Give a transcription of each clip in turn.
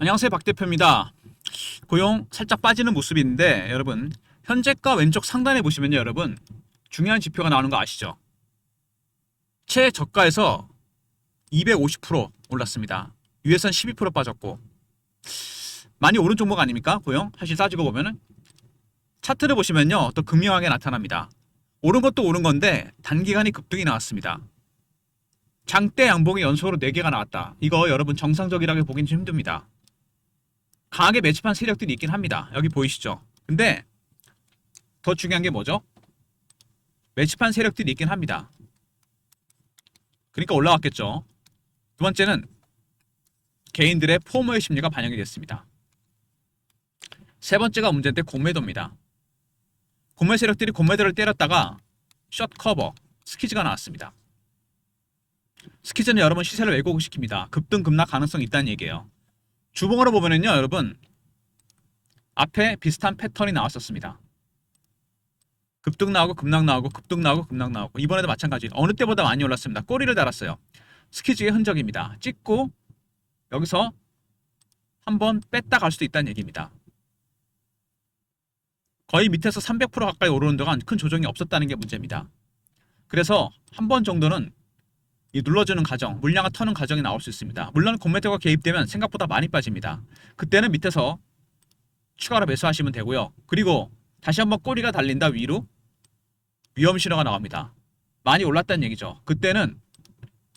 안녕하세요, 박 대표입니다. 고용 살짝 빠지는 모습인데 여러분, 현재가 왼쪽 상단에 보시면요, 여러분, 중요한 지표가 나오는 거 아시죠? 최저가에서 250% 올랐습니다. 위에선 12% 빠졌고, 많이 오른 종목 아닙니까? 고용 사실 따지고 보면은 차트를 보시면요, 또 극명하게 나타납니다. 오른 것도 오른 건데 단기간에 급등이 나왔습니다. 장대 양봉이 연속으로 4개가 나왔다. 이거 여러분 정상적이라고 보긴 좀 힘듭니다. 강하게 매집한 세력들이 있긴 합니다. 여기 보이시죠? 근데 더 중요한 게 뭐죠? 매집한 세력들이 있긴 합니다. 그러니까 올라왔겠죠. 두 번째는 개인들의 포모의 심리가 반영이 됐습니다. 세 번째가 문제인데 공매도입니다. 공매 세력들이 공매도를 때렸다가 숏 커버, 스키즈가 나왔습니다. 스키즈는 여러분 시세를 왜곡시킵니다. 급등 급락 가능성이 있다는 얘기예요. 주봉으로 보면은요, 여러분, 앞에 비슷한 패턴이 나왔었습니다. 급등 나오고 급락 나오고 급등 나오고 급락 나오고, 이번에도 마찬가지. 어느 때보다 많이 올랐습니다. 꼬리를 달았어요. 스키즈의 흔적입니다. 찍고 여기서 한번 뺐다 갈 수도 있다는 얘기입니다. 거의 밑에서 300% 가까이 오르는 동안 큰 조정이 없었다는 게 문제입니다. 그래서 한 번 정도는 이 눌러주는 과정, 물량을 터는 과정이 나올 수 있습니다. 물론 공매도가 개입되면 생각보다 많이 빠집니다. 그때는 밑에서 추가로 매수하시면 되고요. 그리고 다시 한번 꼬리가 달린다 위로, 위험 신호가 나옵니다. 많이 올랐다는 얘기죠. 그때는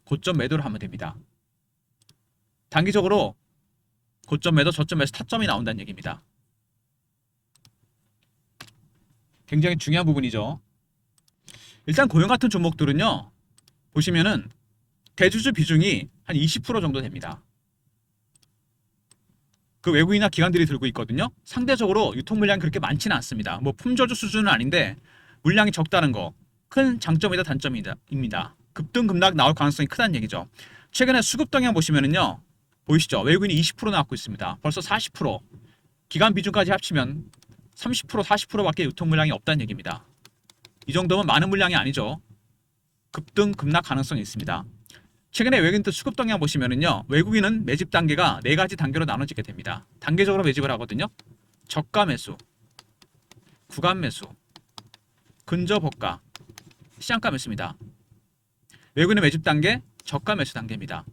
고점 매도를 하면 됩니다. 단기적으로 고점 매도, 저점 매수, 타점이 나온다는 얘기입니다. 굉장히 중요한 부분이죠. 일단 고용 같은 종목들은요, 보시면은 대주주 비중이 한 20% 정도 됩니다. 그 외국인이나 기관들이 들고 있거든요. 상대적으로 유통 물량이 그렇게 많지는 않습니다. 뭐 품절주 수준은 아닌데 물량이 적다는 거 큰 장점이다 단점입니다. 급등 급락 나올 가능성이 크다는 얘기죠. 최근에 수급 동향 보시면은요, 보이시죠? 외국인이 20% 나왔고 있습니다. 벌써 40%, 기관 비중까지 합치면 30% 40%밖에 유통 물량이 없다는 얘기입니다. 이 정도면 많은 물량이 아니죠. 급등 급락 가능성이 있습니다. 최근에 외국인들 수급 동향 보시면은요, 외국인은 매집 단계가 4가지 단계로 나눠지게 됩니다. 단계적으로 매집을 하거든요. 저가 매수, 구간 매수, 근저 보가, 시장가 매수입니다. 외국인의 매집 단계, 저가 매수 단계입니다.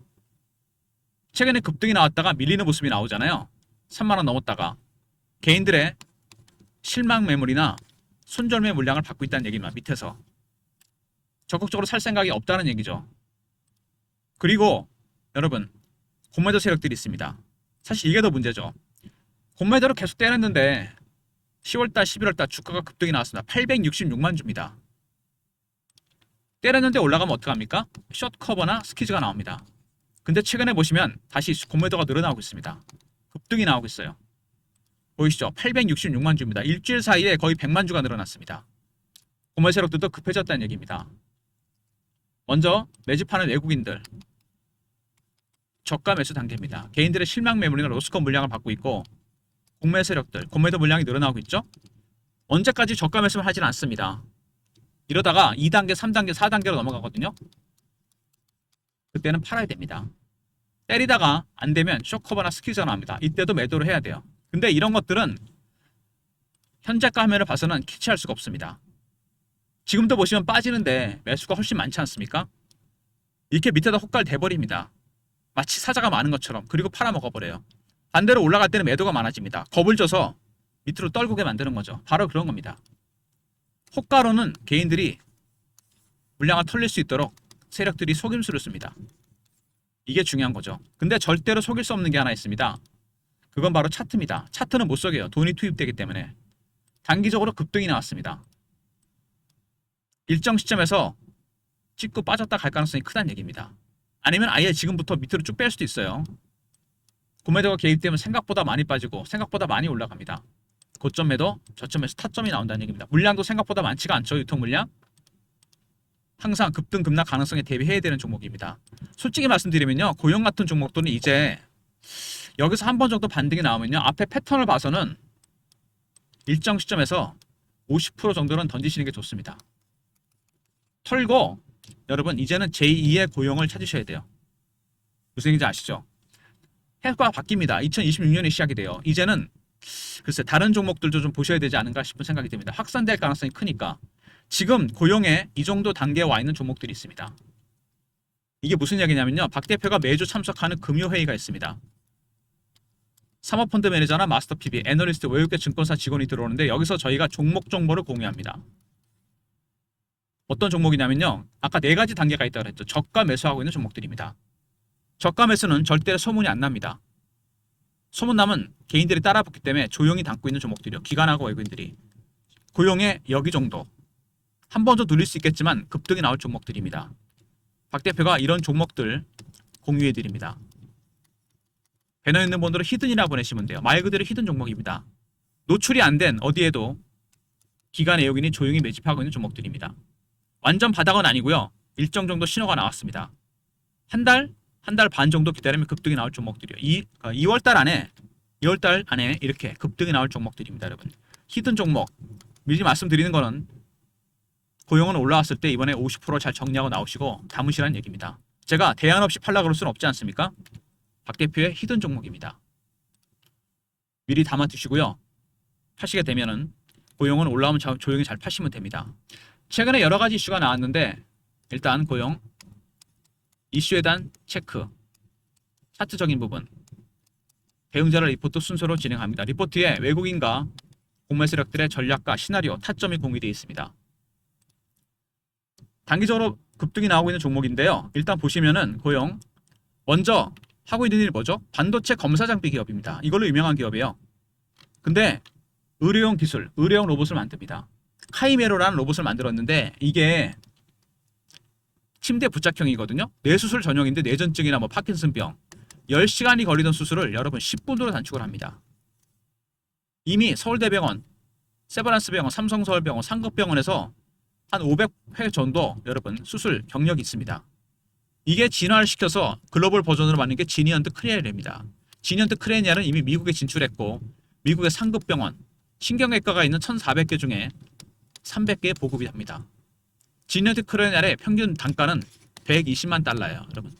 최근에 급등이 나왔다가 밀리는 모습이 나오잖아요. 3만원 넘었다가 개인들의 실망 매물이나 손절매 물량을 받고 있다는 얘기입니다. 밑에서 적극적으로 살 생각이 없다는 얘기죠. 그리고 여러분, 공매도 세력들이 있습니다. 사실 이게 더 문제죠. 공매도를 계속 때렸는데 10월달, 11월달 주가가 급등이 나왔습니다. 866만 주입니다. 때렸는데 올라가면 어떡합니까? 숏 커버나 스키즈가 나옵니다. 근데 최근에 보시면 다시 공매도가 늘어나고 있습니다. 급등이 나오고 있어요. 보이시죠? 866만 주입니다. 일주일 사이에 거의 100만 주가 늘어났습니다. 공매 세력들도 급해졌다는 얘기입니다. 먼저 매집하는 외국인들, 저가 매수 단계입니다. 개인들의 실망 매물이나 로스컷 물량을 받고 있고, 공매 세력들, 공매도 물량이 늘어나고 있죠. 언제까지 저가 매수를 하지는 않습니다. 이러다가 2단계, 3단계, 4단계로 넘어가거든요. 그때는 팔아야 됩니다. 때리다가 안 되면 쇼커버나 스퀴즈가 나옵니다. 이때도 매도를 해야 돼요. 근데 이런 것들은 현재가 화면을 봐서는 캐치할 수가 없습니다. 지금도 보시면 빠지는데 매수가 훨씬 많지 않습니까? 이렇게 밑에다 호가를 대버립니다. 마치 사자가 많은 것처럼. 그리고 팔아먹어버려요. 반대로 올라갈 때는 매도가 많아집니다. 겁을 줘서 밑으로 떨구게 만드는 거죠. 바로 그런 겁니다. 호가로는 개인들이 물량을 털릴 수 있도록 세력들이 속임수를 씁니다. 이게 중요한 거죠. 근데 절대로 속일 수 없는 게 하나 있습니다. 그건 바로 차트입니다. 차트는 못 속여요. 돈이 투입되기 때문에. 단기적으로 급등이 나왔습니다. 일정 시점에서 찍고 빠졌다 갈 가능성이 크다는 얘기입니다. 아니면 아예 지금부터 밑으로 쭉 뺄 수도 있어요. 공매도가 개입되면 생각보다 많이 빠지고 생각보다 많이 올라갑니다. 고점 매도, 저점 매수, 타점이 나온다는 얘기입니다. 물량도 생각보다 많지가 않죠. 유통 물량. 항상 급등 급락 가능성에 대비해야 되는 종목입니다. 솔직히 말씀드리면요, 고용 같은 종목들은 이제 여기서 한 번 정도 반등이 나오면요, 앞에 패턴을 봐서는 일정 시점에서 50% 정도는 던지시는 게 좋습니다. 털고 여러분, 이제는 제2의 고용을 찾으셔야 돼요. 무슨 얘기인지 아시죠? 해가 바뀝니다. 2026년에 시작이 돼요. 이제는 글쎄 다른 종목들도 좀 보셔야 되지 않은가 싶은 생각이 듭니다. 확산될 가능성이 크니까. 지금 고용에 이 정도 단계에 와 있는 종목들이 있습니다. 이게 무슨 얘기냐면요. 박 대표가 매주 참석하는 금요회의가 있습니다. 사모펀드 매니저나 마스터 PB, 애널리스트, 외국계 증권사 직원이 들어오는데 여기서 저희가 종목 정보를 공유합니다. 어떤 종목이냐면요. 아까 네 가지 단계가 있다고 했죠. 저가 매수하고 있는 종목들입니다. 저가 매수는 절대 소문이 안 납니다. 소문나면 개인들이 따라붙기 때문에 조용히 담고 있는 종목들이요. 기관하고 외국인들이. 고용에 여기 정도. 한 번 더 눌릴 수 있겠지만 급등이 나올 종목들입니다. 박 대표가 이런 종목들 공유해 드립니다. 배너 있는 분들은 히든이라 보내시면 돼요. 말 그대로 히든 종목입니다. 노출이 안 된 어디에도 기관 외국인이 조용히 매집하고 있는 종목들입니다. 완전 바닥은 아니고요. 일정 정도 신호가 나왔습니다. 한 달 반 정도 기다리면 급등이 나올 종목들이요. 2월달 안에 이렇게 급등이 나올 종목들입니다, 여러분. 히든 종목 미리 말씀드리는 거는 고용은 올라왔을 때 이번에 50% 잘 정리하고 나오시고 담으시라는 얘기입니다. 제가 대안 없이 팔라 그럴 수는 없지 않습니까? 박 대표의 히든 종목입니다. 미리 담아 두시고요. 파시게 되면은 고용은 올라오면 조용히 잘 파시면 됩니다. 최근에 여러 가지 이슈가 나왔는데 일단 고용 이슈에 대한 체크, 차트적인 부분, 대응자료 리포트 순서로 진행합니다. 리포트에 외국인과 공매 세력들의 전략과 시나리오, 타점이 공유되어 있습니다. 단기적으로 급등이 나오고 있는 종목인데요. 일단 보시면은 고용 먼저 하고 있는 일이 뭐죠? 반도체 검사 장비 기업입니다. 이걸로 유명한 기업이에요. 근데 의료용 기술, 의료용 로봇을 만듭니다. 카이메로라는 로봇을 만들었는데 이게 침대 부착형이거든요. 뇌수술 전용인데 뇌전증이나 뭐 파킨슨병 10시간이 걸리던 수술을 여러분 10분으로 단축을 합니다. 이미 서울대병원, 세브란스병원, 삼성서울병원, 상급병원에서 한 500회 정도 여러분 수술 경력이 있습니다. 이게 진화를 시켜서 글로벌 버전으로 만든 게 지니언트 크레니얼입니다. 지니언트 크레니얼은 이미 미국에 진출했고 미국의 상급병원, 신경외과가 있는 1,400개 중에 300개에 보급이 합니다. 지니언트 크레니얼의 평균 단가는 120만 달러예요, 여러분.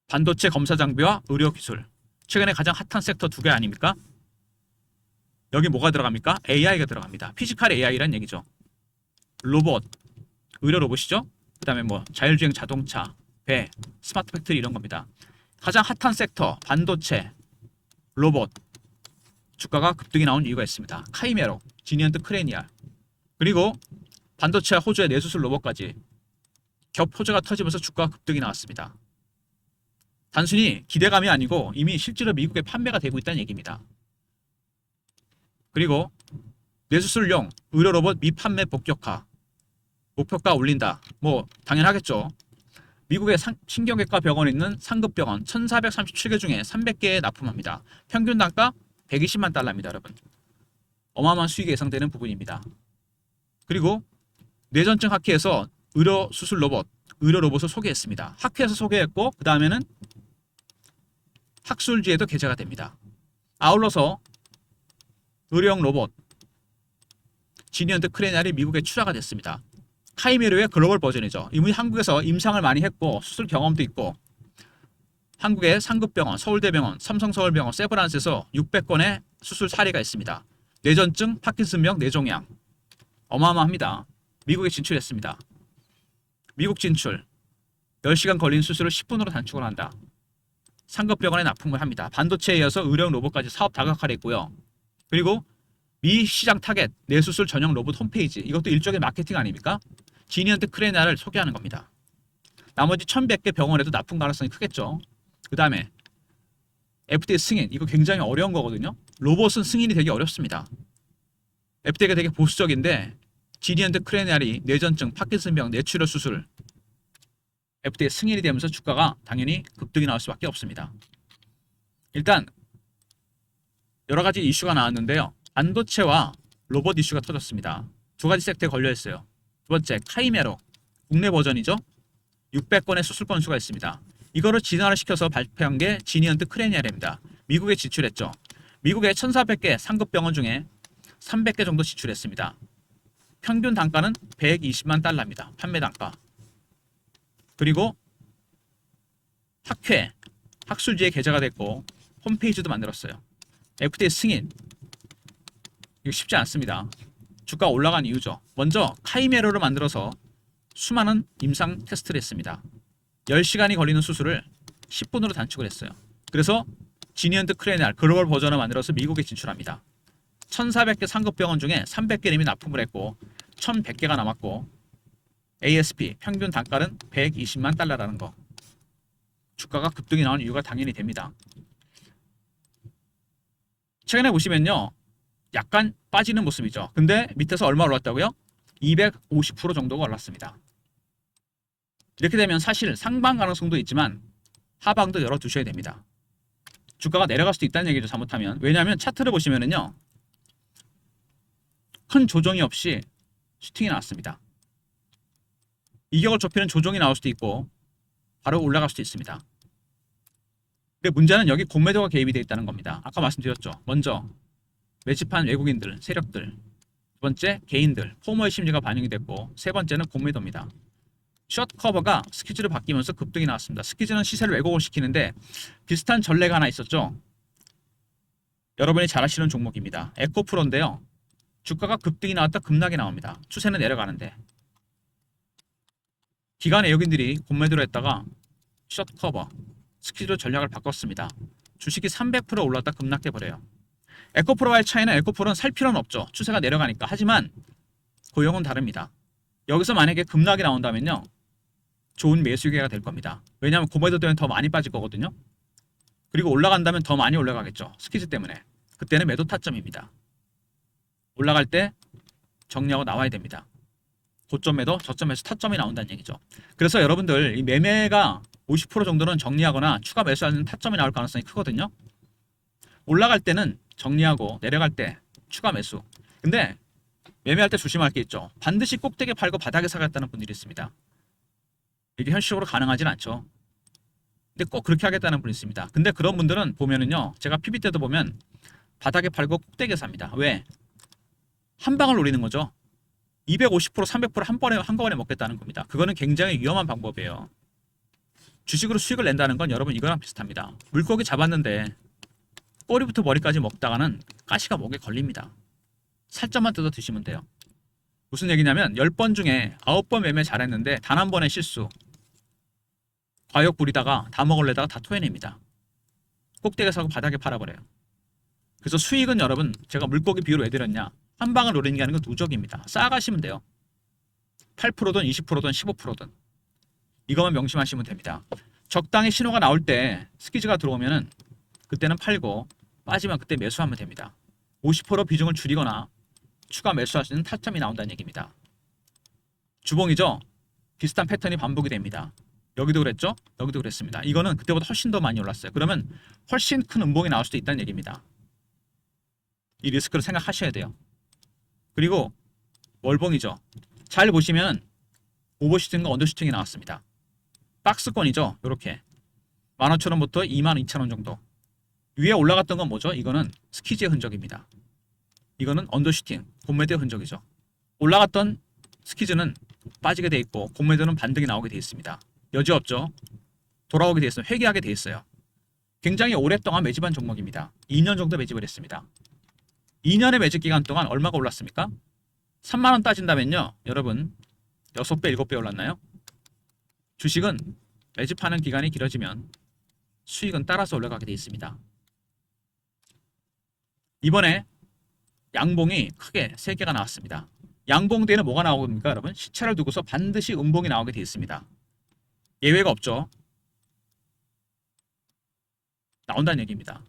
반도체 검사 장비와 의료 기술. 최근에 가장 핫한 섹터 두 개 아닙니까? 여기 뭐가 들어갑니까? AI가 들어갑니다. 피지컬 AI란 얘기죠. 로봇, 의료 로봇이죠. 그 다음에 뭐 자율주행 자동차, 배, 스마트 팩토리 이런 겁니다. 가장 핫한 섹터, 반도체, 로봇. 주가가 급등이 나온 이유가 있습니다. 카이메로, 지니언트 크레니얼. 그리고 반도체와 호주의 뇌수술 로봇까지 겹 호재가 터지면서 주가가 급등이 나왔습니다. 단순히 기대감이 아니고 이미 실제로 미국에 판매가 되고 있다는 얘기입니다. 그리고 뇌수술용 의료 로봇 미판매 본격화. 목표가 올린다. 뭐 당연하겠죠. 미국의 신경외과 병원에 있는 상급병원 1437개 중에 300개에 납품합니다. 평균 단가 120만 달러입니다, 여러분. 어마어마한 수익이 예상되는 부분입니다. 그리고 뇌전증 학회에서 의료 수술 로봇, 의료 로봇을 소개했습니다. 학회에서 소개했고 그 다음에는 학술지에도 게재가 됩니다. 아울러서 의료용 로봇 지니언트 크레니얼이 미국에 출하가 됐습니다. 카이메로의 글로벌 버전이죠. 이미 한국에서 임상을 많이 했고 수술 경험도 있고 한국의 상급병원, 서울대병원, 삼성서울병원, 세브란스에서 600건의 수술 사례가 있습니다. 뇌전증, 파킨슨병, 뇌종양 어마어마합니다. 미국에 진출했습니다. 미국 진출 10시간 걸린 수술을 10분으로 단축을 한다. 상급병원에 납품을 합니다. 반도체에 이어서 의료용 로봇까지 사업 다각화를 했고요. 그리고 미 시장 타겟 뇌수술 전용 로봇 홈페이지 이것도 일종의 마케팅 아닙니까? 지니언트 크레니얼을 소개하는 겁니다. 나머지 1100개 병원에도 납품 가능성이 크겠죠. 그 다음에 FDA 승인 이거 굉장히 어려운 거거든요. 로봇은 승인이 되게 어렵습니다. FDA가 되게 보수적인데 지니언트 크레니얼이 뇌전증, 파킨슨병, 뇌출혈 수술 FDA 승인이 되면서 주가가 당연히 급등이 나올 수밖에 없습니다. 일단 여러 가지 이슈가 나왔는데요. 반도체와 로봇 이슈가 터졌습니다. 두 가지 섹터에 걸려 있어요. 두 번째 카이메로 국내 버전이죠. 600건의 수술 건수가 있습니다. 이거를 진화를 시켜서 발표한 게 지니언트 크레니얼입니다. 미국에 진출했죠. 미국의 1400개 상급병원 중에 300개 정도 진출했습니다. 평균 단가는 120만 달러입니다. 판매 단가. 그리고 학회, 학술지에 게재가 됐고 홈페이지도 만들었어요. FTA 승인. 이거 쉽지 않습니다. 주가가 올라간 이유죠. 먼저 카이메로를 만들어서 수많은 임상 테스트를 했습니다. 10시간이 걸리는 수술을 10분으로 단축을 했어요. 그래서 지니언트 크레니알 글로벌 버전을 만들어서 미국에 진출합니다. 1400개 상급병원 중에 300개는 이미 납품을 했고 1100개가 남았고 ASP 평균 단가는 120만 달러라는 거. 주가가 급등이 나온 이유가 당연히 됩니다. 최근에 보시면요. 약간 빠지는 모습이죠. 근데 밑에서 얼마 올랐다고요? 250% 정도가 올랐습니다. 이렇게 되면 사실 상방 가능성도 있지만 하방도 열어두셔야 됩니다. 주가가 내려갈 수도 있다는 얘기죠. 잘못하면. 왜냐하면 차트를 보시면은요. 큰 조정이 없이 슈팅이 나왔습니다. 이격을 좁히는 조정이 나올 수도 있고 바로 올라갈 수도 있습니다. 근데 문제는 여기 공매도가 개입이 되어 있다는 겁니다. 아까 말씀드렸죠. 먼저 매집한 외국인들, 세력들, 두 번째 개인들, 포머의 심리가 반영이 됐고 세 번째는 공매도입니다. 숏 커버가 스퀴즈를 바뀌면서 급등이 나왔습니다. 스퀴즈는 시세를 왜곡을 시키는데 비슷한 전례가 하나 있었죠. 여러분이 잘 아시는 종목입니다. 에코프로인데요. 주가가 급등이 나왔다 급락이 나옵니다. 추세는 내려가는데 기관 외국인들이 공매도를 했다가 숏 커버, 스퀴즈로 전략을 바꿨습니다. 주식이 300% 올랐다 급락해 버려요. 에코프로와의 차이는 에코프로는 살 필요는 없죠. 추세가 내려가니까. 하지만 고용은 다릅니다. 여기서 만약에 급락이 나온다면요. 좋은 매수 기회가 될 겁니다. 왜냐하면 공매도 때문에 더 많이 빠질 거거든요. 그리고 올라간다면 더 많이 올라가겠죠. 스퀴즈 때문에. 그때는 매도 타점입니다. 올라갈 때 정리하고 나와야 됩니다. 고점 매도, 저점에서 타점이 나온다는 얘기죠. 그래서 여러분들 이 매매가 50% 정도는 정리하거나 추가 매수하는 타점이 나올 가능성이 크거든요. 올라갈 때는 정리하고 내려갈 때 추가 매수. 근데 매매할 때 조심할 게 있죠. 반드시 꼭대기 팔고 바닥에 사겠다는 분들이 있습니다. 이게 현실적으로 가능하진 않죠. 근데 꼭 그렇게 하겠다는 분이 있습니다. 근데 그런 분들은 보면은요. 제가 PB 때도 보면 바닥에 팔고 꼭대기에 삽니다. 왜? 한 방을 노리는 거죠. 250%, 300% 한꺼번에 먹겠다는 겁니다. 그거는 굉장히 위험한 방법이에요. 주식으로 수익을 낸다는 건 여러분 이거랑 비슷합니다. 물고기 잡았는데 꼬리부터 머리까지 먹다가는 가시가 목에 걸립니다. 살점만 뜯어 드시면 돼요. 무슨 얘기냐면 10번 중에 9번 매매 잘했는데 단 한 번의 실수, 과욕 부리다가 다 먹으려다가 다 토해냅니다. 꼭대기에 사고 바닥에 팔아버려요. 그래서 수익은 여러분 제가 물고기 비유로 왜 드렸냐, 한 방을 노리는 게 아니고 누적입니다. 쌓아가시면 돼요. 8%든 20%든 15%든 이것만 명심하시면 됩니다. 적당히 신호가 나올 때 스퀴즈가 들어오면은 그때는 팔고 빠지면 그때 매수하면 됩니다. 50% 비중을 줄이거나 추가 매수할 수 있는 타점이 나온다는 얘기입니다. 주봉이죠? 비슷한 패턴이 반복이 됩니다. 여기도 그랬죠? 여기도 그랬습니다. 이거는 그때보다 훨씬 더 많이 올랐어요. 그러면 훨씬 큰 음봉이 나올 수도 있다는 얘기입니다. 이 리스크를 생각하셔야 돼요. 그리고 월봉이죠. 잘 보시면 오버슈팅과 언더슈팅이 나왔습니다. 박스권이죠. 이렇게 15,000원부터 22,000원 정도. 위에 올라갔던 건 뭐죠? 이거는 스퀴즈의 흔적입니다. 이거는 언더슈팅, 공매도의 흔적이죠. 올라갔던 스퀴즈는 빠지게 돼 있고 공매도는 반등이 나오게 돼 있습니다. 여지없죠. 돌아오게 돼 있어요. 회귀하게 돼 있어요. 굉장히 오랫동안 매집한 종목입니다. 2년 정도 매집을 했습니다. 2년의 매집 기간 동안 얼마가 올랐습니까? 3만 원 따진다면요. 여러분 6배, 7배 올랐나요? 주식은 매집하는 기간이 길어지면 수익은 따라서 올라가게 돼 있습니다. 이번에 양봉이 크게 3개가 나왔습니다. 양봉 뒤에는 뭐가 나옵니까 여러분? 시차를 두고서 반드시 음봉이 나오게 돼 있습니다. 예외가 없죠. 나온다는 얘기입니다.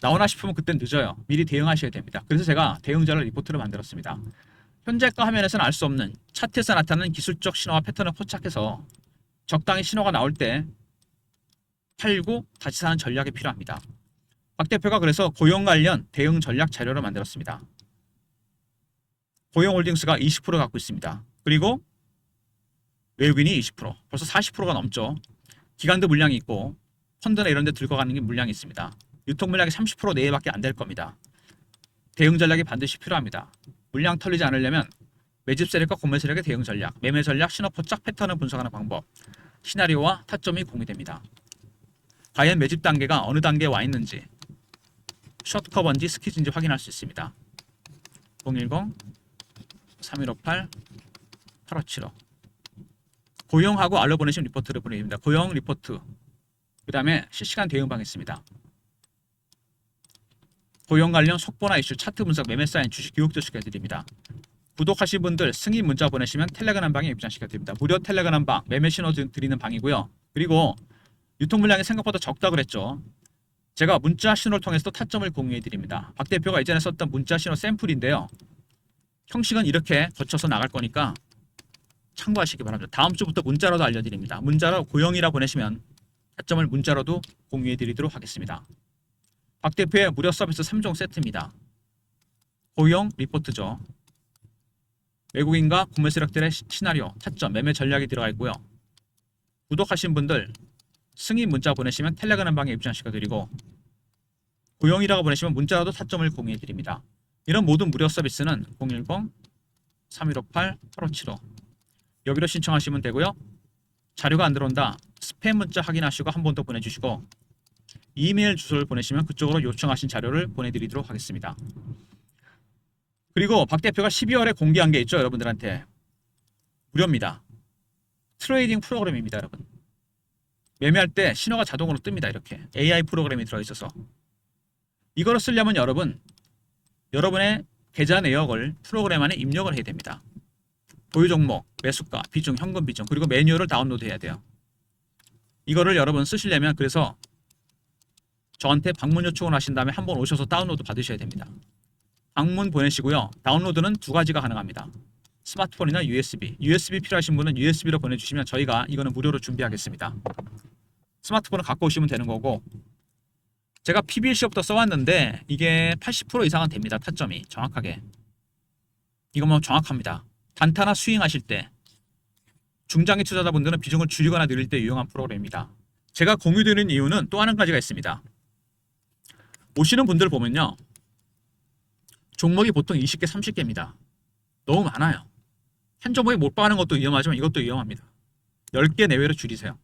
나오나 싶으면 그땐 늦어요. 미리 대응하셔야 됩니다. 그래서 제가 대응자료 리포트를 만들었습니다. 현재가 화면에서는 알 수 없는 차트에서 나타나는 기술적 신호와 패턴을 포착해서 적당히 신호가 나올 때 팔고 다시 사는 전략이 필요합니다. 박 대표가 그래서 고용 관련 대응 전략 자료를 만들었습니다. 고용홀딩스가 20% 갖고 있습니다. 그리고 외국인이 20%, 벌써 40%가 넘죠. 기관도 물량이 있고 펀드나 이런 데 들고 가는 게 물량이 있습니다. 유통 물량이 30% 내외밖에 안 될 겁니다. 대응 전략이 반드시 필요합니다. 물량 털리지 않으려면 매집 세력과 공매 세력의 대응 전략, 매매 전략, 신호 포착 패턴을 분석하는 방법, 시나리오와 타점이 공유됩니다. 과연 매집 단계가 어느 단계에 와 있는지, 숏커버인지 스퀴즈인지 확인할 수 있습니다. 010-3158-8575 고용하고 알로 보내신 리포트를 보내드립니다. 고용 리포트, 그 다음에 실시간 대응방 있습니다. 고용 관련 속보나 이슈, 차트 분석, 매매 사인, 주식 교육도 시켜드립니다. 구독하신 분들 승인 문자 보내시면 텔레그램 방에 입장시켜드립니다. 무료 텔레그램 방, 매매 신호 드리는 방이고요. 그리고 유통 물량이 생각보다 적다 그랬죠. 제가 문자 신호를 통해서도 타점을 공유해드립니다. 박 대표가 이전에 썼던 문자 신호 샘플인데요. 형식은 이렇게 거쳐서 나갈 거니까 참고하시기 바랍니다. 다음 주부터 문자로도 알려드립니다. 문자로 고용이라 보내시면 타점을 문자로도 공유해드리도록 하겠습니다. 박 대표의 무료 서비스 3종 세트입니다. 고용 리포트죠. 외국인과 구매 세력들의 시나리오, 타점, 매매 전략이 들어가 있고요. 구독하신 분들 승인 문자 보내시면 텔레그램 방에 입장시켜드리고, 고용이라고 보내시면 문자로도 타점을 공유해드립니다. 이런 모든 무료 서비스는 010-3158-8575 여기로 신청하시면 되고요. 자료가 안 들어온다, 스팸 문자 확인하시고 한 번 더 보내주시고, 이메일 주소를 보내시면 그쪽으로 요청하신 자료를 보내드리도록 하겠습니다. 그리고 박 대표가 12월에 공개한 게 있죠. 여러분들한테 무료입니다. 트레이딩 프로그램입니다. 여러분, 매매할 때 신호가 자동으로 뜹니다. 이렇게 AI 프로그램이 들어있어서 이거를 쓰려면 여러분의 계좌 내역을 프로그램 안에 입력을 해야 됩니다. 보유 종목, 매수가, 비중, 현금 비중, 그리고 매뉴얼을 다운로드 해야 돼요. 이거를 여러분 쓰시려면 그래서 저한테 방문 요청을 하신 다음에 한번 오셔서 다운로드 받으셔야 됩니다. 방문 보내시고요. 다운로드는 두 가지가 가능합니다. 스마트폰이나 USB. USB 필요하신 분은 USB로 보내주시면 저희가 이거는 무료로 준비하겠습니다. 스마트폰을 갖고 오시면 되는 거고, 제가 PBLC부터 써왔는데 이게 80% 이상은 됩니다. 타점이 정확하게. 이거 뭐 정확합니다. 단타나 스윙하실 때, 중장기 투자자분들은 비중을 줄이거나 늘릴 때 유용한 프로그램입니다. 제가 공유드리는 이유는 또 한 가지가 있습니다. 오시는 분들 보면요, 종목이 보통 20개, 30개입니다. 너무 많아요. 한 종목에 못 박는 것도 위험하지만 이것도 위험합니다. 10개 내외로 줄이세요.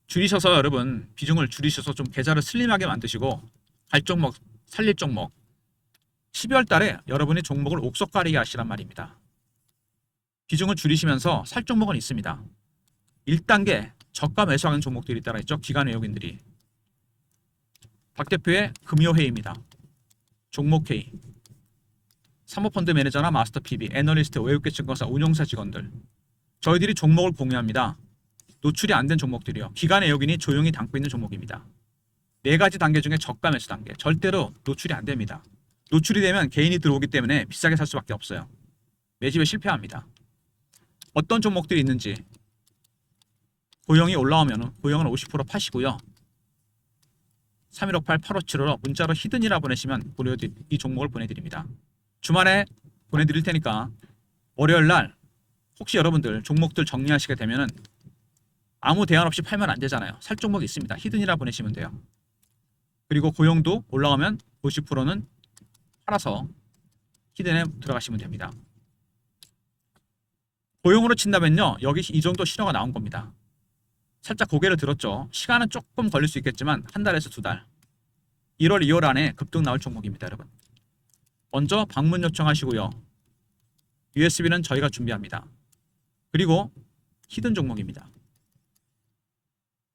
줄이셔서 여러분 비중을 줄이셔서 좀 계좌를 슬림하게 만드시고, 갈 종목, 살릴 종목, 12월 달에 여러분이 종목을 옥석 가리게 하시란 말입니다. 비중을 줄이시면서 살 종목은 있습니다. 1단계 저가 매수하는 종목들이 따라 있죠. 기관 외국인들이. 박 대표의 금요회의입니다. 종목회의. 사모펀드 매니저나 마스터 PB, 애널리스트, 외국계 증권사, 운용사 직원들, 저희들이 종목을 공유합니다. 노출이 안 된 종목들이요. 기관 외국인이 조용히 담고 있는 종목입니다. 4가지 단계 중에 저가 매수 단계. 절대로 노출이 안 됩니다. 노출이 되면 개인이 들어오기 때문에 비싸게 살 수밖에 없어요. 매집에 실패합니다. 어떤 종목들이 있는지, 고용이 올라오면 고용은 50% 파시고요. 3158-8575로 문자로 히든이라 보내시면 이 종목을 보내드립니다. 주말에 보내드릴 테니까 월요일날 혹시 여러분들 종목들 정리하시게 되면은 아무 대안 없이 팔면 안 되잖아요. 살 종목이 있습니다. 히든이라 보내시면 돼요. 그리고 고용도 올라오면 50%는 팔아서 히든에 들어가시면 됩니다. 고용으로 친다면요, 여기 이 정도 신호가 나온 겁니다. 살짝 고개를 들었죠. 시간은 조금 걸릴 수 있겠지만 한 달에서 2달, 1월, 2월 안에 급등 나올 종목입니다. 여러분, 먼저 방문 요청하시고요. USB는 저희가 준비합니다. 그리고 히든 종목입니다.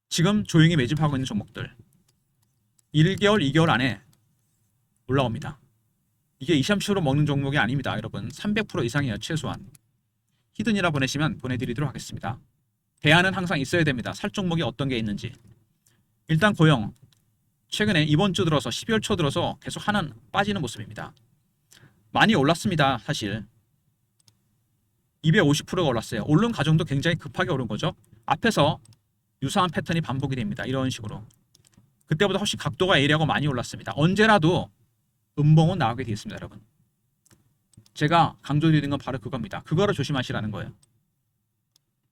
지금 조용히 매집하고 있는 종목들 1개월, 2개월 안에 올라옵니다. 이게 20%로 먹는 종목이 아닙니다. 여러분, 300% 이상이에요. 최소한. 히든이라 보내시면 보내드리도록 하겠습니다. 대안은 항상 있어야 됩니다. 살 종목이 어떤 게 있는지. 일단 고용, 최근에 이번 주 들어서 12월 초 들어서 계속 빠지는 모습입니다. 많이 올랐습니다. 사실 250%가 올랐어요. 오른 과정도 굉장히 급하게 오른 거죠. 앞에서 유사한 패턴이 반복이 됩니다. 이런 식으로. 그때보다 훨씬 각도가 예리하고 많이 올랐습니다. 언제라도 음봉은 나오게 되어 있습니다. 여러분, 제가 강조드리는 건 바로 그겁니다. 그거를 조심하시라는 거예요.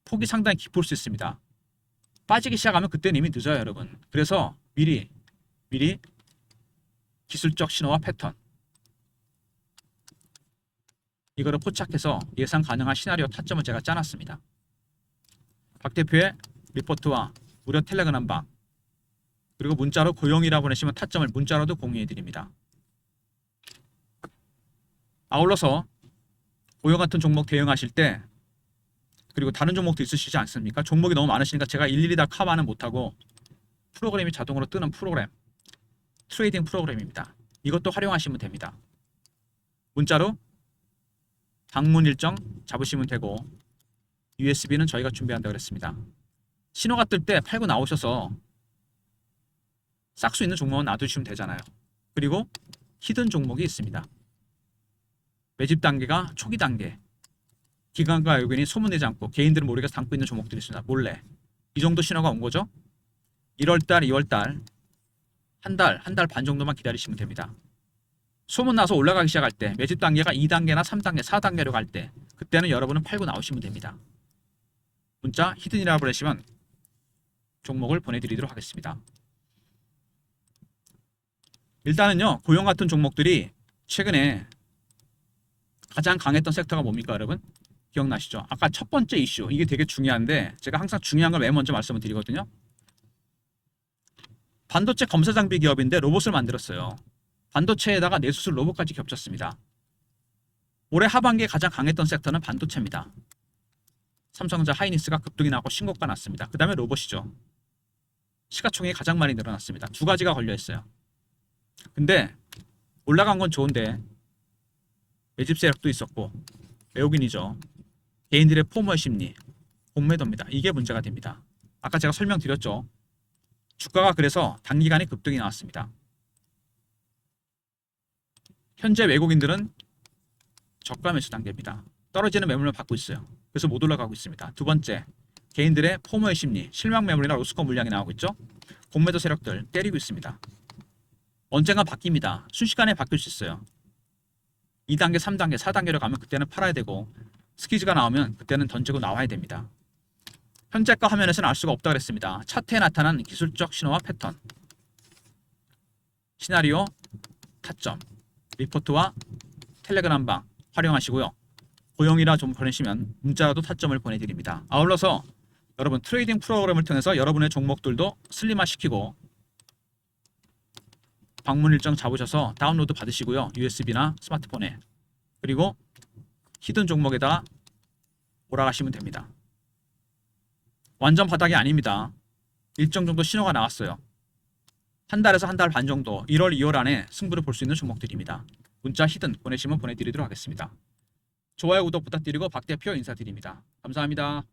폭이 상당히 깊을 수 있습니다. 빠지기 시작하면 그때는 이미 늦어요. 여러분, 그래서 미리 기술적 신호와 패턴, 이거를 포착해서 예상 가능한 시나리오 타점을 제가 짜놨습니다. 박 대표의 리포트와 무료 텔레그램 방, 그리고 문자로 고용이라 보내시면 타점을 문자로도 공유해 드립니다. 아울러서 고용 같은 종목 대응하실 때 그리고 다른 종목도 있으시지 않습니까? 종목이 너무 많으시니까 제가 일일이 다 커버는 못하고 프로그램이 자동으로 뜨는 프로그램, 트레이딩 프로그램입니다. 이것도 활용하시면 됩니다. 문자로 방문 일정 잡으시면 되고 USB는 저희가 준비한다고 그랬습니다. 신호가 뜰 때 팔고 나오셔서 싹 수 있는 종목은 놔두시면 되잖아요. 그리고 히든 종목이 있습니다. 매집 단계가 초기 단계, 기관과 외국인이 소문내지 않고 개인들은 모르게 담고 있는 종목들이 있습니다. 몰래. 이 정도 신호가 온 거죠. 1월달, 2월달 한 달 반 정도만 기다리시면 됩니다. 소문 나서 올라가기 시작할 때 매집 단계가 2단계나 3단계, 4단계로 갈 때 그때는 여러분은 팔고 나오시면 됩니다. 문자 히든이라고 보내시면 종목을 보내드리도록 하겠습니다. 일단은요, 고용 같은 종목들이 최근에 가장 강했던 섹터가 뭡니까, 여러분? 기억나시죠? 아까 첫 번째 이슈, 이게 되게 중요한데 제가 항상 중요한 걸 맨 먼저 말씀을 드리거든요. 반도체 검사 장비 기업인데 로봇을 만들었어요. 반도체에다가 내수술 로봇까지 겹쳤습니다. 올해 하반기에 가장 강했던 섹터는 반도체입니다. 삼성전자 하이닉스가 급등이 나고 신고가 났습니다. 그 다음에 로봇이죠. 시가총액이 가장 많이 늘어났습니다. 두 가지가 걸려 있어요. 근데 올라간 건 좋은데 매집 세력도 있었고 외국인이죠. 개인들의 포멀 심리, 공매도입니다. 이게 문제가 됩니다. 아까 제가 설명드렸죠. 주가가 그래서 단기간에 급등이 나왔습니다. 현재 외국인들은 저가 매수 단계입니다. 떨어지는 매물을 받고 있어요. 그래서 못 올라가고 있습니다. 두 번째, 개인들의 포모의 심리, 실망 매물이나 로스컷 물량이 나오고 있죠. 공매도 세력들 때리고 있습니다. 언젠가 바뀝니다. 순식간에 바뀔 수 있어요. 2단계, 3단계, 4단계로 가면 그때는 팔아야 되고 스퀴즈가 나오면 그때는 던지고 나와야 됩니다. 현재가 화면에서는 알 수가 없다고 그랬습니다. 차트에 나타난 기술적 신호와 패턴, 시나리오, 타점, 리포트와 텔레그램방 활용하시고요. 고용이라 좀 보내시면 문자라도 타점을 보내드립니다. 아울러서 여러분 트레이딩 프로그램을 통해서 여러분의 종목들도 슬림화시키고 방문 일정 잡으셔서 다운로드 받으시고요. USB나 스마트폰에. 그리고 히든 종목에다가 몰아가시면 됩니다. 완전 바닥이 아닙니다. 일정 정도 신호가 나왔어요. 한 달에서 한 달 반 정도 1월, 2월 안에 승부를 볼 수 있는 종목들입니다. 문자 히든 보내시면 보내드리도록 하겠습니다. 좋아요, 구독 부탁드리고 박 대표 인사드립니다. 감사합니다.